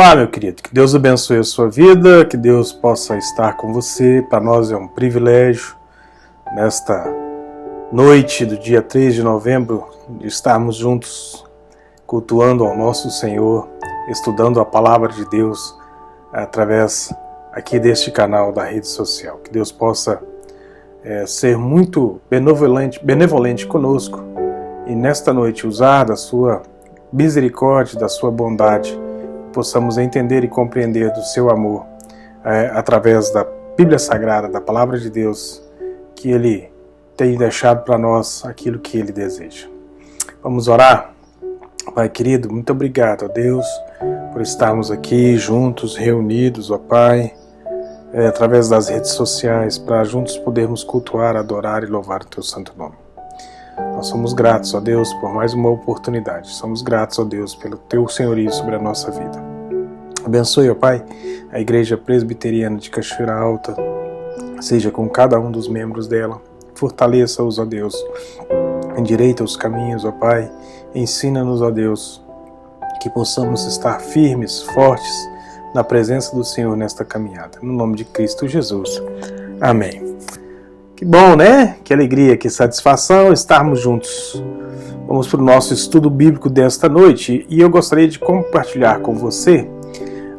Olá, meu querido, que Deus abençoe a sua vida, que Deus possa estar com você. Para nós é um privilégio, nesta noite do dia 3 de novembro, de estarmos juntos, cultuando ao nosso Senhor, estudando a Palavra de Deus, através aqui deste canal da rede social. Que Deus possa ser muito benevolente conosco e nesta noite usar da sua misericórdia, da sua bondade, possamos entender e compreender do seu amor através da Bíblia Sagrada, da Palavra de Deus, que Ele tem deixado para nós aquilo que Ele deseja. Vamos orar? Pai querido, muito obrigado a Deus por estarmos aqui juntos, reunidos, ó Pai, através das redes sociais, para juntos podermos cultuar, adorar e louvar o Teu santo nome. Nós somos gratos, ó Deus, por mais uma oportunidade. Somos gratos, ó Deus, pelo Teu senhorio sobre a nossa vida. Abençoe, ó Pai, a Igreja Presbiteriana de Cachoeira Alta, seja com cada um dos membros dela. Fortaleça-os, ó Deus. Endireita os caminhos, ó Pai. Ensina-nos, ó Deus, que possamos estar firmes, fortes, na presença do Senhor nesta caminhada. No nome de Cristo Jesus. Amém. Que bom, né? Que alegria, que satisfação estarmos juntos. Vamos para o nosso estudo bíblico desta noite e eu gostaria de compartilhar com você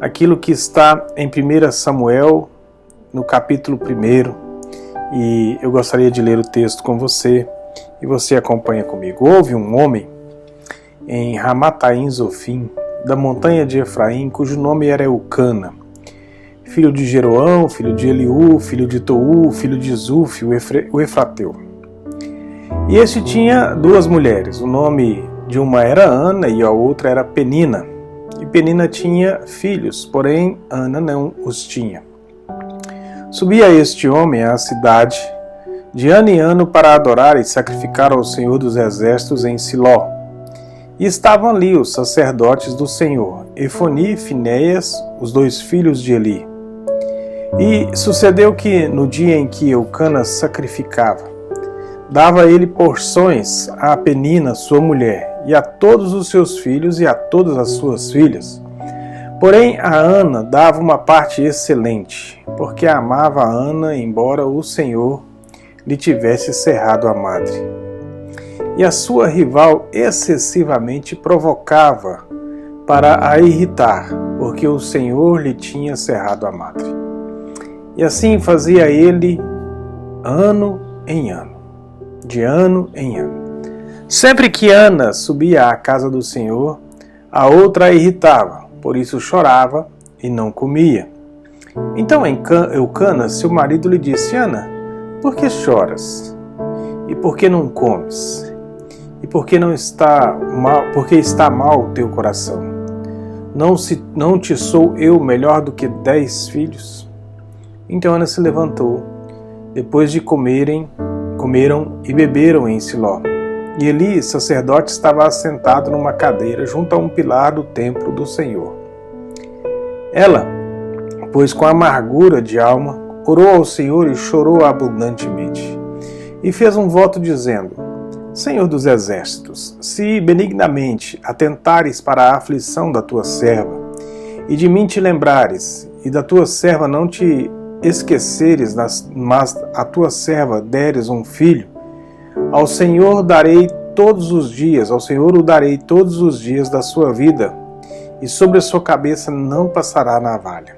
aquilo que está em 1 Samuel, no capítulo 1, e eu gostaria de ler o texto com você e você acompanha comigo. Houve um homem em Ramataim Zofim, da montanha de Efraim, cujo nome era Eucana, filho de Jeroão, filho de Eliú, filho de Tou, filho de Zuf, o Efrateu. E este tinha duas mulheres, o nome de uma era Ana e a outra era Penina. E Penina tinha filhos, porém Ana não os tinha. Subia este homem à cidade de ano em ano para adorar e sacrificar ao Senhor dos Exércitos em Siló. E estavam ali os sacerdotes do Senhor, Efoni e Finéias, os dois filhos de Eli. E sucedeu que, no dia em que Eucana sacrificava, dava ele porções a Penina, sua mulher, e a todos os seus filhos e a todas as suas filhas. Porém, a Ana dava uma parte excelente, porque amava a Ana, embora o Senhor lhe tivesse cerrado a madre. E a sua rival excessivamente provocava para a irritar, porque o Senhor lhe tinha cerrado a madre. E assim fazia ele ano em ano, de ano em ano. Sempre que Ana subia à casa do Senhor, a outra a irritava, por isso chorava e não comia. Então Eucana, seu marido, lhe disse: Ana, por que choras? E por que não comes? E por que está mal o teu coração? Não te sou eu melhor do que 10 filhos? Então Ana se levantou, depois de comeram e beberam em Siló. E Eli, sacerdote, estava assentado numa cadeira junto a um pilar do templo do Senhor. Ela, pois com amargura de alma, orou ao Senhor e chorou abundantemente. E fez um voto dizendo: Senhor dos Exércitos, se benignamente atentares para a aflição da tua serva, e de mim te lembrares, e da tua serva não te esqueceres, mas a tua serva deres um filho, ao Senhor o darei todos os dias da sua vida, e sobre a sua cabeça não passará navalha.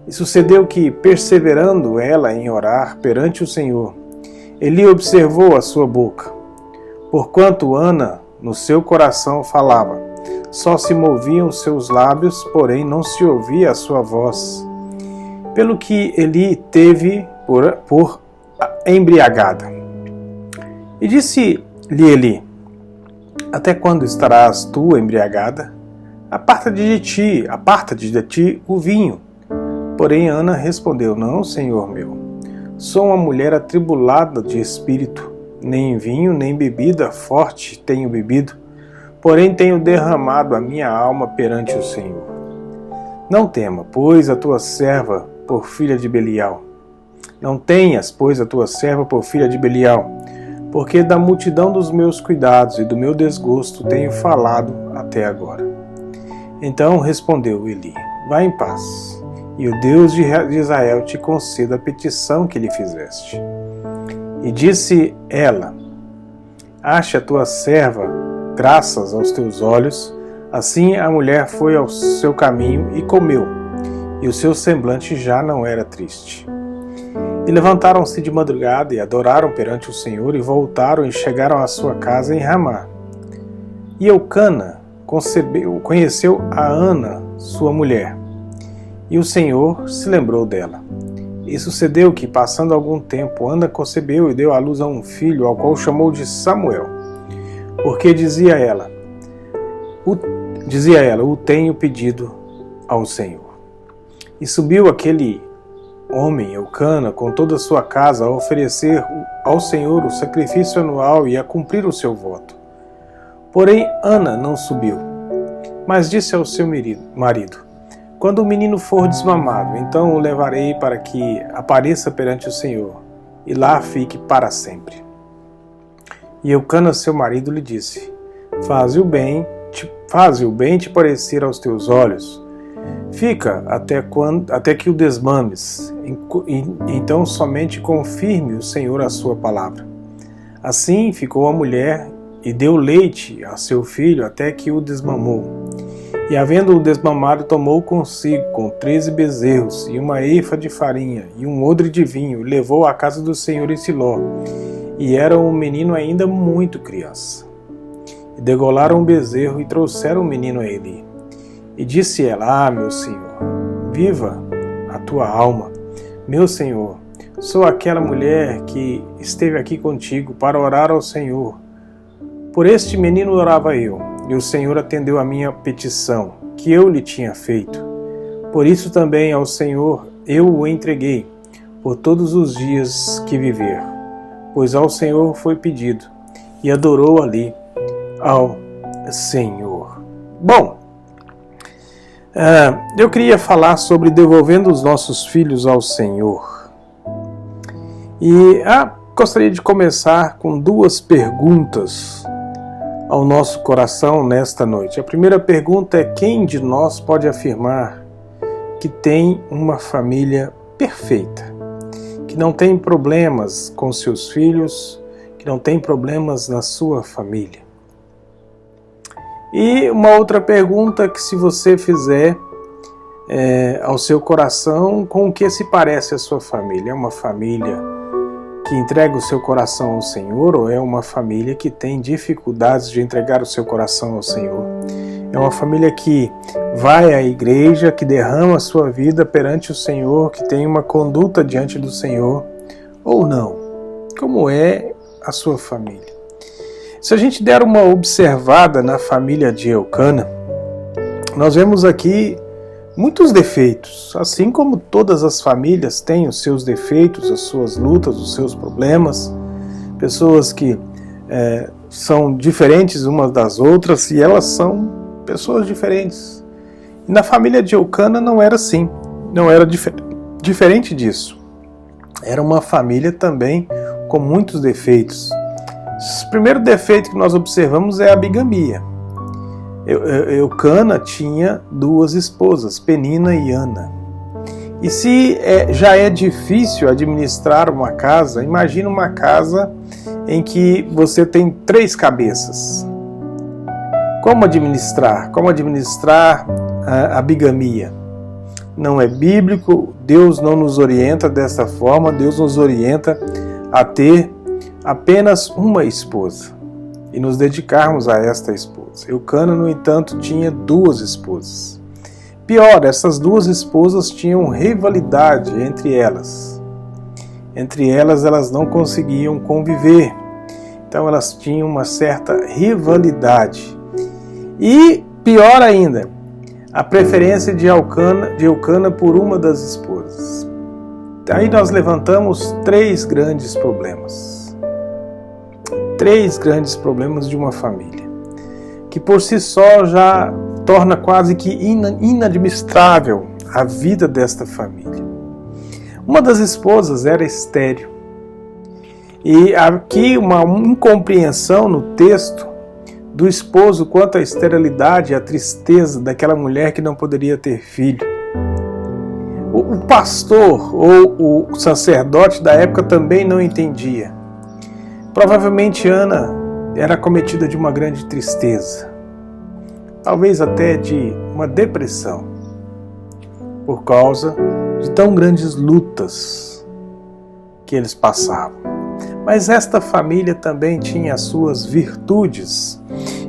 E sucedeu que, perseverando ela em orar perante o Senhor, Eli observou a sua boca. Porquanto Ana no seu coração falava, só se moviam seus lábios, porém não se ouvia a sua voz. Pelo que Eli teve por embriagada. E disse-lhe Eli: Até quando estarás tu embriagada? Aparta-te de ti o vinho. Porém Ana respondeu: Não, Senhor meu, sou uma mulher atribulada de espírito, nem vinho, nem bebida forte tenho bebido, porém tenho derramado a minha alma perante o Senhor. Não tema, pois, a tua serva por filha de Belial. Não tenhas, pois, a tua serva por filha de Belial, porque da multidão dos meus cuidados e do meu desgosto tenho falado até agora. Então respondeu Eli: Vá em paz, e o Deus de Israel te conceda a petição que lhe fizeste. E disse ela: Ache a tua serva graças aos teus olhos. Assim a mulher foi ao seu caminho e comeu, e o seu semblante já não era triste. E levantaram-se de madrugada e adoraram perante o Senhor, e voltaram e chegaram à sua casa em Ramá. E Eucana conheceu a Ana, sua mulher, e o Senhor se lembrou dela. E sucedeu que, passando algum tempo, Ana concebeu e deu à luz a um filho, ao qual chamou de Samuel, porque dizia ela, o tenho pedido ao Senhor. E subiu aquele homem, Eucana, com toda a sua casa, a oferecer ao Senhor o sacrifício anual e a cumprir o seu voto. Porém, Ana não subiu, mas disse ao seu marido: Quando o menino for desmamado, então o levarei para que apareça perante o Senhor, e lá fique para sempre. E Eucana, seu marido, lhe disse: Faze o bem te parecer aos teus olhos. Fica até que o desmames, então somente confirme o Senhor a sua palavra. Assim ficou a mulher e deu leite a seu filho até que o desmamou. E havendo-o desmamado, tomou consigo com 13 bezerros e uma efa de farinha e um odre de vinho, e levou à casa do Senhor em Siló. E era um menino ainda muito criança. E degolaram o bezerro e trouxeram o menino a Eli. E disse ela: meu senhor, viva a tua alma. Meu senhor, sou aquela mulher que esteve aqui contigo para orar ao Senhor. Por este menino orava eu, e o Senhor atendeu a minha petição, que eu lhe tinha feito. Por isso também ao Senhor eu o entreguei, por todos os dias que viver, pois ao Senhor foi pedido, e adorou ali ao Senhor. Bom, eu queria falar sobre devolvendo os nossos filhos ao Senhor. E gostaria de começar com duas perguntas ao nosso coração nesta noite. A primeira pergunta é: quem de nós pode afirmar que tem uma família perfeita, que não tem problemas com seus filhos, que não tem problemas na sua família? E uma outra pergunta que, se você fizer ao seu coração, com o que se parece a sua família? É uma família que entrega o seu coração ao Senhor, ou é uma família que tem dificuldades de entregar o seu coração ao Senhor? É uma família que vai à igreja, que derrama a sua vida perante o Senhor, que tem uma conduta diante do Senhor, ou não? Como é a sua família? Se a gente der uma observada na família de Eucana, nós vemos aqui muitos defeitos. Assim como todas as famílias têm os seus defeitos, as suas lutas, os seus problemas, pessoas que são diferentes umas das outras, e elas são pessoas diferentes. E na família de Eucana não era assim, não era diferente disso. Era uma família também com muitos defeitos. O primeiro defeito que nós observamos é a bigamia. Eucana tinha duas esposas, Penina e Ana. E se já é difícil administrar uma casa, imagina uma casa em que você tem 3 cabeças. Como administrar? Como administrar a bigamia? Não é bíblico, Deus não nos orienta dessa forma, Deus nos orienta a ter apenas uma esposa e nos dedicarmos a esta esposa. Eucana, no entanto, tinha 2 esposas. Pior, essas 2 esposas tinham rivalidade entre elas. Entre elas, elas não conseguiam conviver. Então, elas tinham uma certa rivalidade. E, pior ainda, a preferência de Eucana por uma das esposas. Aí nós levantamos 3 grandes problemas. 3 grandes problemas de uma família, que por si só já torna quase que inadministrável a vida desta família. Uma das esposas era estéril. E aqui uma incompreensão no texto do esposo quanto à esterilidade e a tristeza daquela mulher que não poderia ter filho. O pastor ou o sacerdote da época também não entendia. Provavelmente Ana era acometida de uma grande tristeza, talvez até de uma depressão, por causa de tão grandes lutas que eles passavam. Mas esta família também tinha as suas virtudes.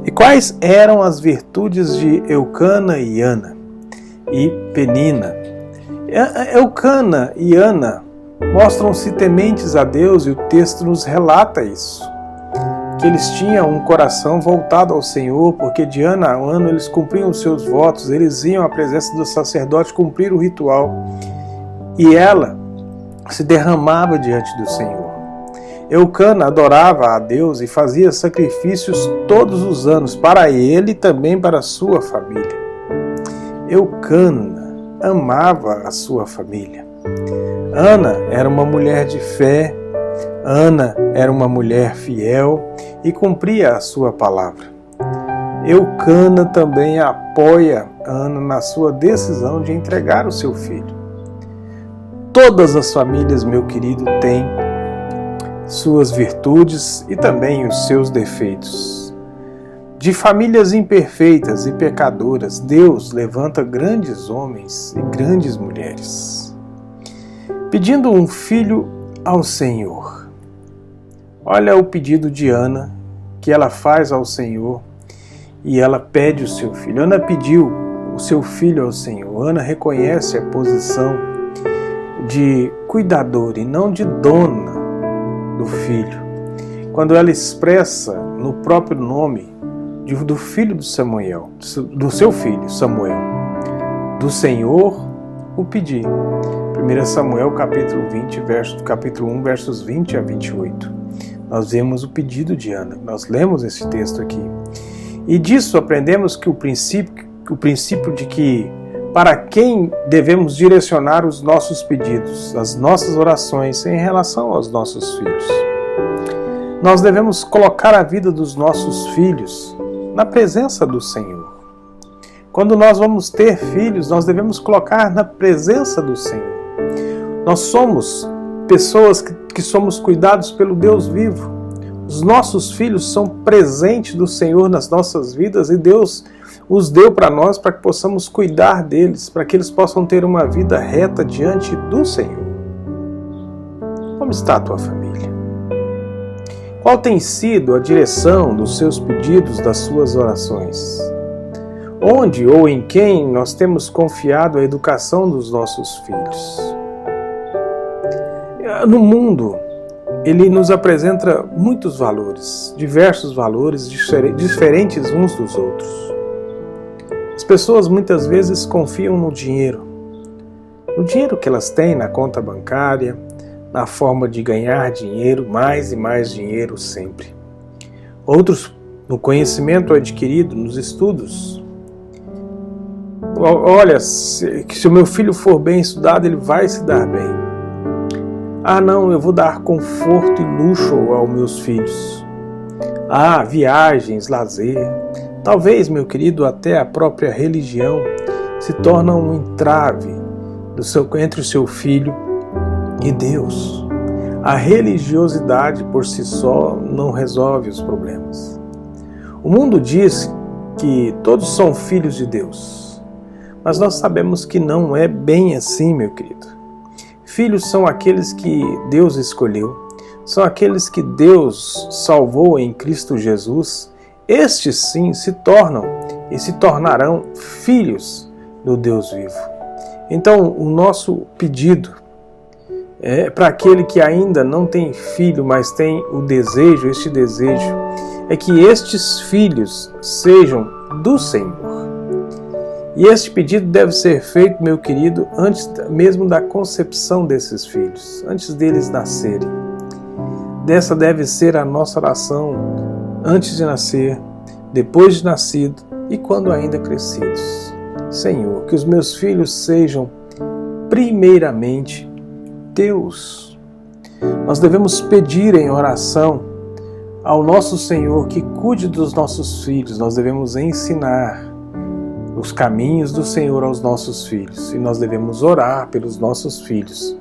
E quais eram as virtudes de Eucana e Ana e Penina? Eucana e Ana mostram-se tementes a Deus e o texto nos relata isso. Que eles tinham um coração voltado ao Senhor, porque de ano a ano eles cumpriam os seus votos, eles iam à presença do sacerdote cumprir o ritual. E ela se derramava diante do Senhor. Eucana adorava a Deus e fazia sacrifícios todos os anos, para ele e também para a sua família. Eucana amava a sua família. Ana era uma mulher de fé, Ana era uma mulher fiel e cumpria a sua palavra. Eucana também apoia Ana na sua decisão de entregar o seu filho. Todas as famílias, meu querido, têm suas virtudes e também os seus defeitos. De famílias imperfeitas e pecadoras, Deus levanta grandes homens e grandes mulheres, pedindo um filho ao Senhor. Olha o pedido de Ana, que ela faz ao Senhor, e ela pede o seu filho. Ana pediu o seu filho ao Senhor. Ana reconhece a posição de cuidadora e não de dona do filho, quando ela expressa no próprio nome do filho de Samuel, do seu filho Samuel, do Senhor o pedi. 1 Samuel capítulo 1, versos 20 a 28. Nós vemos o pedido de Ana, nós lemos esse texto aqui. E disso aprendemos que o princípio de que para quem devemos direcionar os nossos pedidos, as nossas orações em relação aos nossos filhos. Nós devemos colocar a vida dos nossos filhos na presença do Senhor. Quando nós vamos ter filhos, nós devemos colocar na presença do Senhor. Nós somos pessoas que somos cuidados pelo Deus vivo. Os nossos filhos são presentes do Senhor nas nossas vidas e Deus os deu para nós para que possamos cuidar deles, para que eles possam ter uma vida reta diante do Senhor. Como está a tua família? Qual tem sido a direção dos seus pedidos, das suas orações? Onde ou em quem nós temos confiado a educação dos nossos filhos? No mundo, ele nos apresenta muitos valores, diversos valores, diferentes uns dos outros. As pessoas muitas vezes confiam no dinheiro que elas têm na conta bancária, na forma de ganhar dinheiro, mais e mais dinheiro sempre. Outros no conhecimento adquirido, nos estudos. Olha, se o meu filho for bem estudado, ele vai se dar bem. Ah, não, eu vou dar conforto e luxo aos meus filhos. Ah, viagens, lazer. Talvez, meu querido, até a própria religião se torna um entrave entre o seu filho e Deus. A religiosidade por si só não resolve os problemas. O mundo diz que todos são filhos de Deus, mas nós sabemos que não é bem assim, meu querido. Filhos são aqueles que Deus escolheu, são aqueles que Deus salvou em Cristo Jesus. Estes sim se tornam e se tornarão filhos do Deus vivo. Então, o nosso pedido é para aquele que ainda não tem filho, mas tem o desejo, este desejo, é que estes filhos sejam do Senhor. E este pedido deve ser feito, meu querido, antes mesmo da concepção desses filhos, antes deles nascerem. Dessa deve ser a nossa oração antes de nascer, depois de nascido e quando ainda crescidos. Senhor, que os meus filhos sejam primeiramente Deus. Nós devemos pedir em oração ao nosso Senhor que cuide dos nossos filhos. Nós devemos ensinar os caminhos do Senhor aos nossos filhos. E nós devemos orar pelos nossos filhos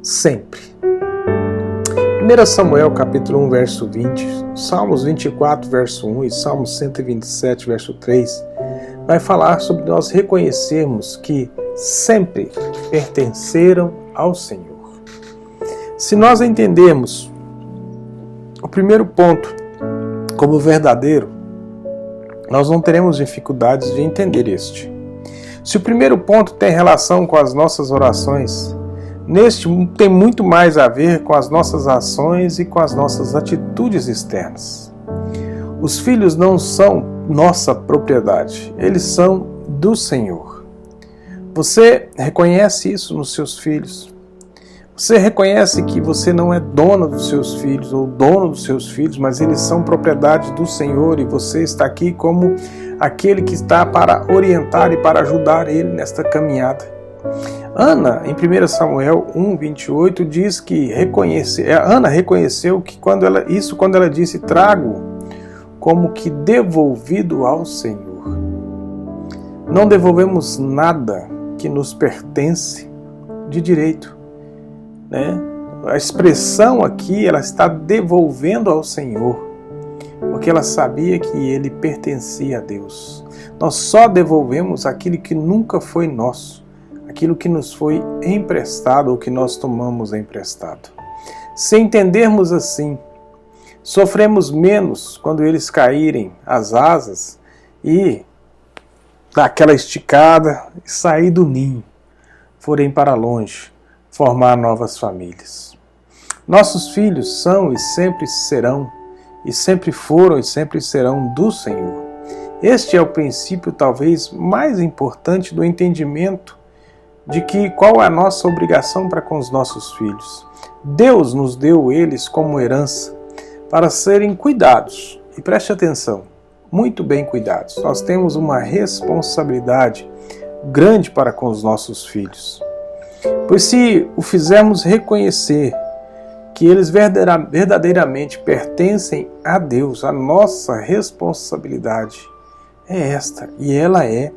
sempre. 1 Samuel capítulo 1, verso 20, Salmos 24, verso 1 e Salmos 127, verso 3, vai falar sobre nós reconhecermos que sempre pertenceram ao Senhor. Se nós entendermos o primeiro ponto como verdadeiro, nós não teremos dificuldades de entender este. Se o primeiro ponto tem relação com as nossas orações, neste tem muito mais a ver com as nossas ações e com as nossas atitudes externas. Os filhos não são nossa propriedade, eles são do Senhor. Você reconhece isso nos seus filhos? Você reconhece que você não é dona dos seus filhos ou dono dos seus filhos, mas eles são propriedade do Senhor e você está aqui como aquele que está para orientar e para ajudar ele nesta caminhada. Ana, em 1 Samuel 1, 28, diz que Ana reconheceu que quando ela disse, trago como que devolvido ao Senhor. Não devolvemos nada que nos pertence de direito. A expressão aqui, ela está devolvendo ao Senhor, porque ela sabia que ele pertencia a Deus. Nós só devolvemos aquilo que nunca foi nosso, aquilo que nos foi emprestado ou que nós tomamos emprestado. Se entendermos assim, sofremos menos quando eles caírem as asas e dar aquela esticada e sair do ninho, forem para longe, formar novas famílias. Nossos filhos são e sempre serão, e sempre foram e sempre serão do Senhor. Este é o princípio talvez mais importante do entendimento de que qual é a nossa obrigação para com os nossos filhos. Deus nos deu eles como herança para serem cuidados. E preste atenção, muito bem cuidados. Nós temos uma responsabilidade grande para com os nossos filhos. Pois se o fizermos reconhecer que eles verdadeiramente pertencem a Deus, a nossa responsabilidade é esta, e ela é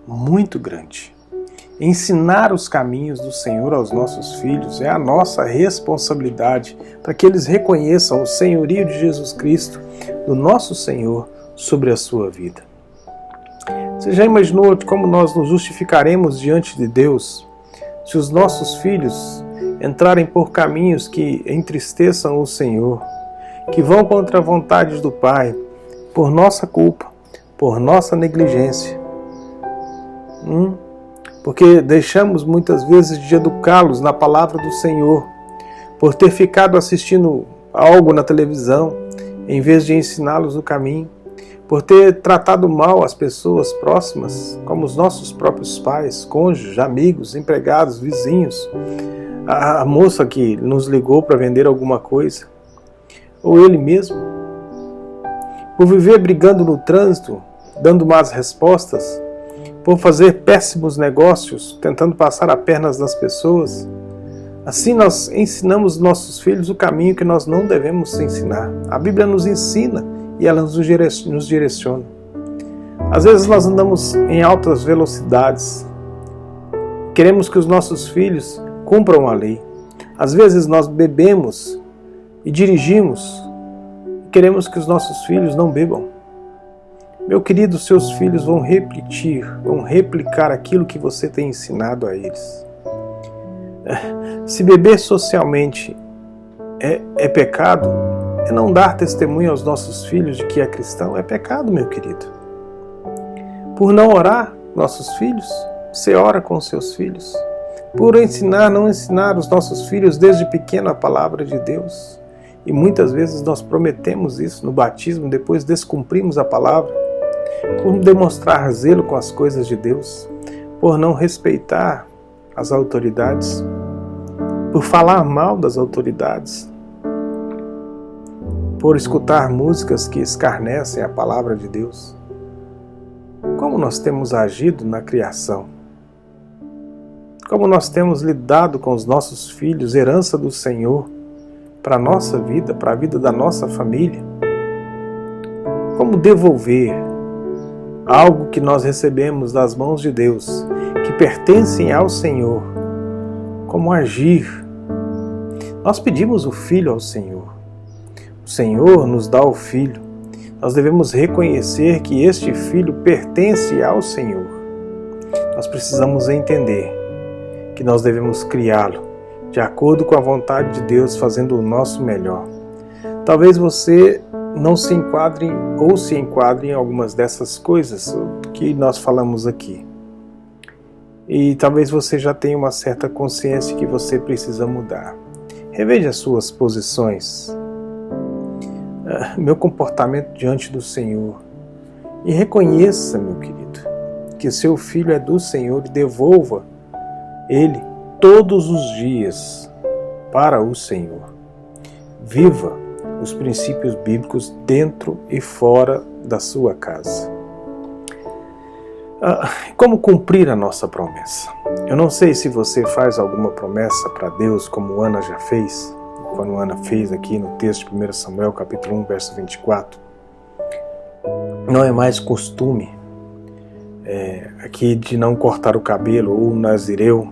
muito grande. Ensinar os caminhos do Senhor aos nossos filhos é a nossa responsabilidade para que eles reconheçam o senhorio de Jesus Cristo, do nosso Senhor, sobre a sua vida. Você já imaginou como nós nos justificaremos diante de Deus se os nossos filhos entrarem por caminhos que entristeçam o Senhor, que vão contra a vontade do Pai, por nossa culpa, por nossa negligência? Porque deixamos muitas vezes de educá-los na palavra do Senhor, por ter ficado assistindo algo na televisão, em vez de ensiná-los o caminho, por ter tratado mal as pessoas próximas, como os nossos próprios pais, cônjuges, amigos, empregados, vizinhos, a moça que nos ligou para vender alguma coisa, ou ele mesmo, por viver brigando no trânsito, dando más respostas, por fazer péssimos negócios, tentando passar a perna das pessoas. Assim nós ensinamos nossos filhos o caminho que nós não devemos ensinar. A Bíblia nos ensina e ela nos direciona. Às vezes nós andamos em altas velocidades. Queremos que os nossos filhos cumpram a lei. Às vezes nós bebemos e dirigimos. Queremos que os nossos filhos não bebam. Meu querido, seus filhos vão replicar aquilo que você tem ensinado a eles. Se beber socialmente é pecado, é não dar testemunho aos nossos filhos de que é cristão, é pecado, meu querido. Por não orar nossos filhos, você ora com seus filhos. Por não ensinar os nossos filhos desde pequeno a palavra de Deus. E muitas vezes nós prometemos isso no batismo, depois descumprimos a palavra. Por demonstrar zelo com as coisas de Deus, por não respeitar as autoridades, por falar mal das autoridades, por escutar músicas que escarnecem a palavra de Deus. Como nós temos agido na criação? Como nós temos lidado com os nossos filhos, herança do Senhor, para a nossa vida, para a vida da nossa família? Como devolver algo que nós recebemos das mãos de Deus, que pertencem ao Senhor? Como agir? Nós pedimos o Filho ao Senhor. O Senhor nos dá o Filho. Nós devemos reconhecer que este Filho pertence ao Senhor. Nós precisamos entender que nós devemos criá-lo de acordo com a vontade de Deus, fazendo o nosso melhor. Talvez você não se enquadre ou se enquadre em algumas dessas coisas que nós falamos aqui. E talvez você já tenha uma certa consciência que você precisa mudar. Reveja as suas posições, meu comportamento diante do Senhor, e reconheça, meu querido, que seu Filho é do Senhor e devolva Ele todos os dias para o Senhor. Viva os princípios bíblicos dentro e fora da sua casa. Como cumprir a nossa promessa? Eu não sei se você faz alguma promessa para Deus, como Ana já fez, quando Ana fez aqui no texto de 1 Samuel, capítulo 1, verso 24. Não é mais costume aqui de não cortar o cabelo ou nazireu,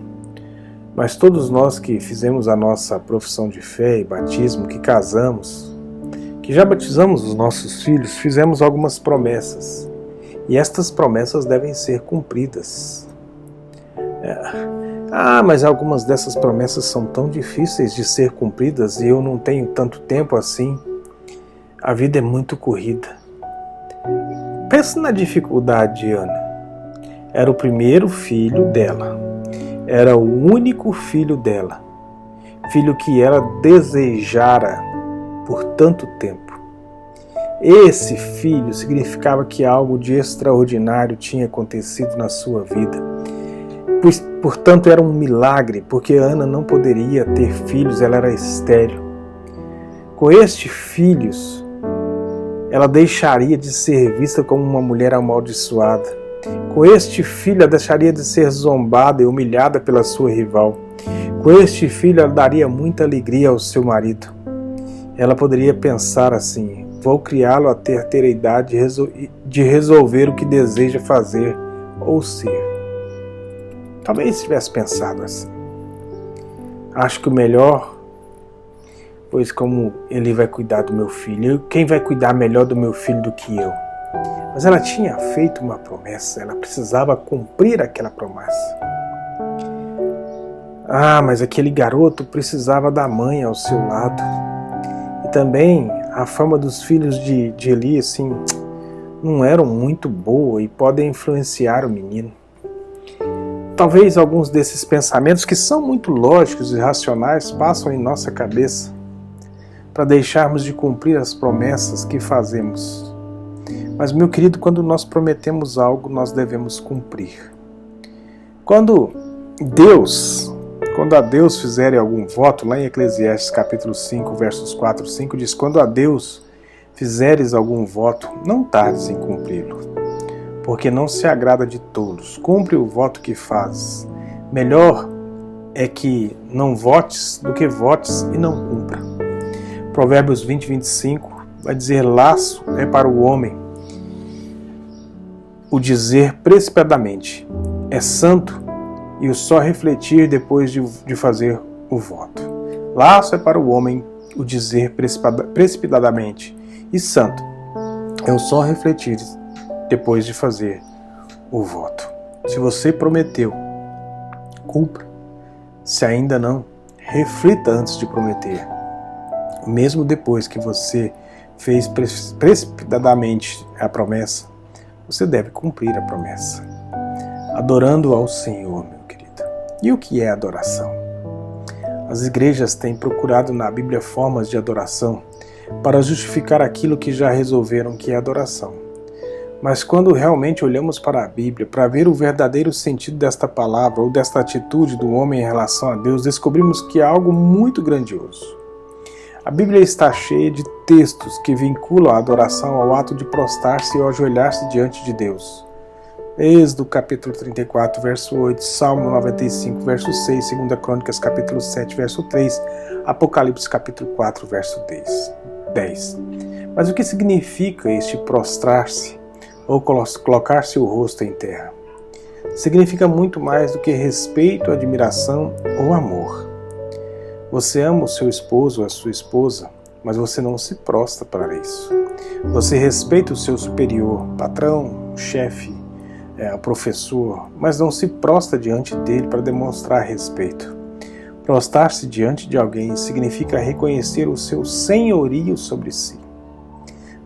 mas todos nós que fizemos a nossa profissão de fé e batismo, que casamos, que já batizamos os nossos filhos, fizemos algumas promessas. E estas promessas devem ser cumpridas. Mas algumas dessas promessas são tão difíceis de ser cumpridas e eu não tenho tanto tempo assim. A vida é muito corrida. Pensa na dificuldade de Ana. Era o primeiro filho dela. Era o único filho dela. Filho que ela desejara por tanto tempo. Esse filho significava que algo de extraordinário tinha acontecido na sua vida. Portanto, era um milagre, porque Ana não poderia ter filhos, ela era estéril. Com estes filhos, ela deixaria de ser vista como uma mulher amaldiçoada. Com este filho, ela deixaria de ser zombada e humilhada pela sua rival. Com este filho, ela daria muita alegria ao seu marido. Ela poderia pensar assim: vou criá-lo até ter a idade de resolver o que deseja fazer ou ser. Talvez tivesse pensado assim. Acho que o melhor, pois como ele vai cuidar do meu filho, quem vai cuidar melhor do meu filho do que eu? Mas ela tinha feito uma promessa, ela precisava cumprir aquela promessa. Mas aquele garoto precisava da mãe ao seu lado. E também a fama dos filhos de Eli, assim, não eram muito boa e podem influenciar o menino. Talvez alguns desses pensamentos, que são muito lógicos e racionais, passam em nossa cabeça para deixarmos de cumprir as promessas que fazemos. Mas, meu querido, quando nós prometemos algo, nós devemos cumprir. Quando a Deus fizerem algum voto, lá em Eclesiastes capítulo 5, versos 4 e 5, diz: quando a Deus fizeres algum voto, não tardes em cumpri-lo, porque não se agrada de tolos. Cumpre o voto que fazes. Melhor é que não votes do que votes e não cumpra. Provérbios 20, 25 vai dizer: laço é para o homem o dizer precipitadamente, é santo, e o só refletir depois de fazer o voto. Laço é para o homem o dizer precipitadamente, e santo é o só refletir depois de fazer o voto. Se você prometeu, cumpra. Se ainda não, reflita antes de prometer. Mesmo depois que você fez precipitadamente a promessa, você deve cumprir a promessa, adorando ao Senhor, meu querido. E o que é adoração? As igrejas têm procurado na Bíblia formas de adoração para justificar aquilo que já resolveram que é adoração. Mas quando realmente olhamos para a Bíblia, para ver o verdadeiro sentido desta palavra ou desta atitude do homem em relação a Deus, descobrimos que é algo muito grandioso. A Bíblia está cheia de textos que vinculam a adoração ao ato de prostrar-se ou ajoelhar-se diante de Deus. Êxodo capítulo 34, verso 8, Salmo 95, verso 6, 2 Crônicas capítulo 7, verso 3, Apocalipse capítulo 4, verso 10. Mas o que significa este prostrar-se ou colocar-se o rosto em terra? Significa muito mais do que respeito, admiração ou amor. Você ama o seu esposo ou a sua esposa, mas você não se prostra para isso. Você respeita o seu superior, patrão, chefe, professor, mas não se prostra diante dele para demonstrar respeito. Prostrar-se diante de alguém significa reconhecer o seu senhorio sobre si.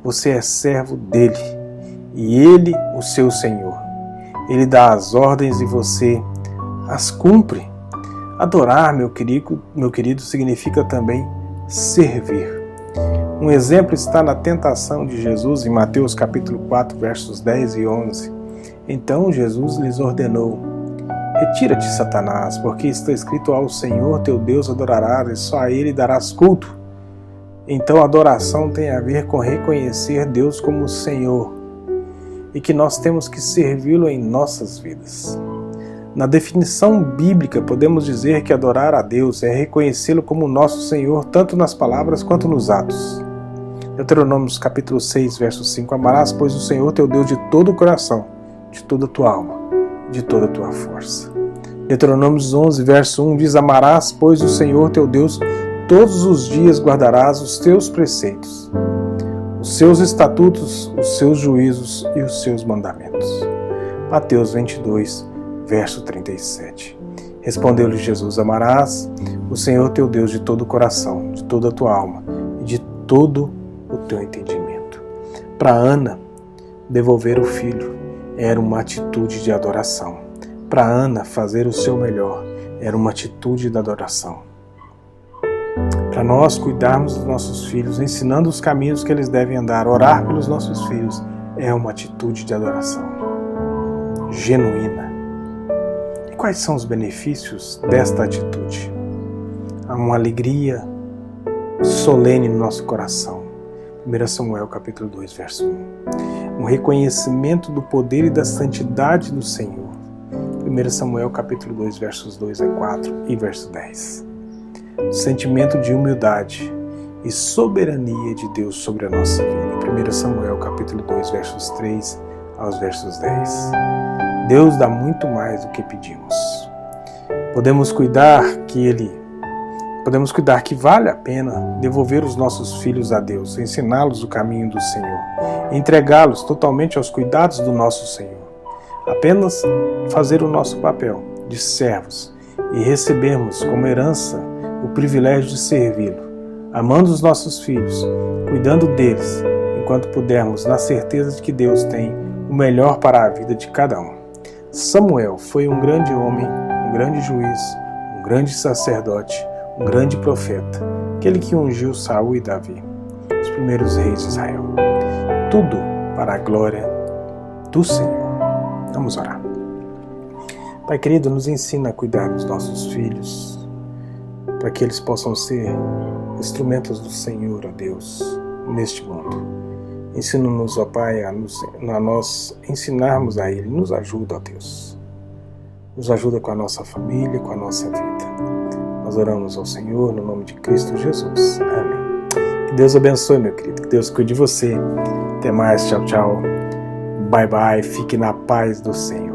Você é servo dele e ele o seu senhor. Ele dá as ordens e você as cumpre. Adorar, meu querido, significa também servir. Um exemplo está na tentação de Jesus em Mateus capítulo 4, versos 10 e 11. Então Jesus lhes ordenou: retira-te, Satanás, porque está escrito: ao Senhor teu Deus adorarás e só a ele darás culto. Então a adoração tem a ver com reconhecer Deus como Senhor e que nós temos que servi-lo em nossas vidas. Na definição bíblica, podemos dizer que adorar a Deus é reconhecê-lo como nosso Senhor, tanto nas palavras quanto nos atos. Deuteronômio capítulo 6, verso 5: amarás, pois, o Senhor teu Deus de todo o coração, de toda a tua alma, de toda a tua força. Deuteronômio 11, verso 1 diz: amarás, pois, o Senhor teu Deus, todos os dias guardarás os teus preceitos, os seus estatutos, os seus juízos e os seus mandamentos. Mateus 22, verso 37. Respondeu-lhe Jesus: amarás o Senhor teu Deus de todo o coração, de toda a tua alma e de todo o teu entendimento. Para Ana, devolver o filho era uma atitude de adoração. Para Ana, fazer o seu melhor era uma atitude de adoração. Para nós cuidarmos dos nossos filhos, ensinando os caminhos que eles devem andar, orar pelos nossos filhos, é uma atitude de adoração genuína. E quais são os benefícios desta atitude? Há uma alegria solene no nosso coração. 1 Samuel capítulo 2, verso 1. Um reconhecimento do poder e da santidade do Senhor. 1 Samuel capítulo 2, versos 2 a 4 e verso 10. Sentimento de humildade e soberania de Deus sobre a nossa vida. 1 Samuel capítulo 2, versos 3 aos versos 10. Deus dá muito mais do que pedimos. Podemos cuidar que vale a pena devolver os nossos filhos a Deus, ensiná-los o caminho do Senhor, entregá-los totalmente aos cuidados do nosso Senhor. Apenas fazer o nosso papel de servos e recebermos como herança o privilégio de servi-lo, amando os nossos filhos, cuidando deles, enquanto pudermos, na certeza de que Deus tem o melhor para a vida de cada um. Samuel foi um grande homem, um grande juiz, um grande sacerdote, um grande profeta, aquele que ungiu Saul e Davi, os primeiros reis de Israel. Tudo para a glória do Senhor. Vamos orar. Pai querido, nos ensina a cuidar dos nossos filhos, para que eles possam ser instrumentos do Senhor, ó Deus, neste mundo. Ensina-nos, ó Pai, a nós ensinarmos a Ele. Nos ajuda, ó Deus. Nos ajuda com a nossa família, com a nossa vida. Nós oramos ao Senhor no nome de Cristo Jesus. Amém. Que Deus abençoe, meu querido. Que Deus cuide de você. Até mais. Tchau, tchau. Bye, bye. Fique na paz do Senhor.